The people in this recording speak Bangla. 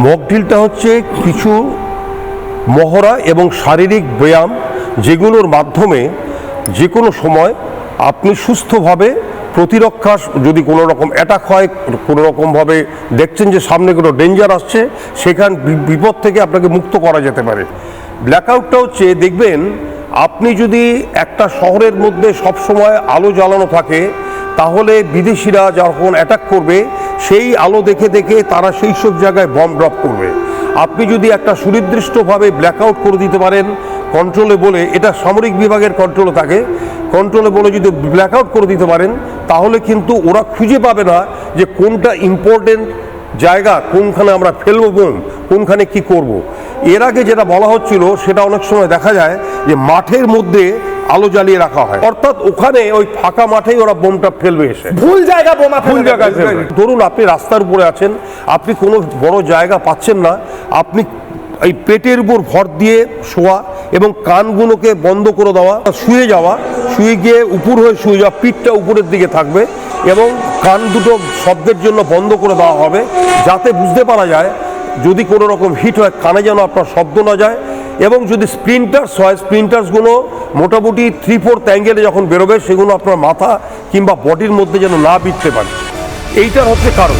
মক ড্রিলটা হচ্ছে কিছু মহড়া এবং শারীরিক ব্যায়াম যেগুলোর মাধ্যমে যে কোনো সময় আপনি সুস্থভাবে প্রতিরক্ষা, যদি কোনো রকম অ্যাটাক হয়, কোনো রকমভাবে দেখছেন যে সামনে কোনো ডেঞ্জার আসছে, সেখান বিপদ থেকে আপনাকে মুক্ত করা যেতে পারে। ব্ল্যাকআউটটা হচ্ছে, দেখবেন আপনি যদি একটা শহরের মধ্যে সবসময় আলো জ্বালানো থাকে, তাহলে বিদেশিরা যখন অ্যাটাক করবে সেই আলো দেখে দেখে তারা সেই সব জায়গায় বম ড্রপ করবে। আপনি যদি একটা সুনির্দিষ্টভাবে ব্ল্যাকআউট করে দিতে পারেন কন্ট্রোলে বলে, এটা সামরিক বিভাগের কন্ট্রোলে থাকে, কন্ট্রোলে বলে যদি ব্ল্যাকআউট করে দিতে পারেন, তাহলে কিন্তু ওরা খুঁজে পাবে না যে কোনটা ইম্পর্টেন্ট জায়গা, কোনখানে আমরা ফেলবো বোম, কোনখানে কি করব। এর আগে যেটা বলা হচ্ছিল সেটা অনেক সময় দেখা যায় যে মাঠের মধ্যে আলো জ্বালিয়ে রাখা হয়, অর্থাৎ ওখানে ওই ফাঁকা মাঠেই ওরা বোমটা ফেলবে এসে, ভুল জায়গা বোমা, ভুল জায়গায় ফেলবে। ধরুন আপনি রাস্তার উপরে আছেন, আপনি কোনো বড় জায়গা পাচ্ছেন না, আপনি এই পেটের উপর ভর দিয়ে শোয়া এবং কানগুলোকে বন্ধ করে দেওয়া, শুয়ে যাওয়া, শুয়ে গিয়ে উপর হয়ে শুয়ে যাওয়া, পিঠটা উপরের দিকে থাকবে এবং কান দুটো শব্দের জন্য বন্ধ করে দেওয়া হবে, যাতে বুঝতে পারা যায় যদি কোনো রকম হিট হয় কানে যেন আপনার শব্দ না যায়। এবং যদি স্প্লিন্টার্স হয়, স্প্লিন্টার্সগুলো মোটামুটি 3/4 অ্যাঙ্গেলে যখন বেরোবে, সেগুলো আপনার মাথা কিংবা বডির মধ্যে যেন না বিঁধতে পারে। এইটার হচ্ছে কারণ।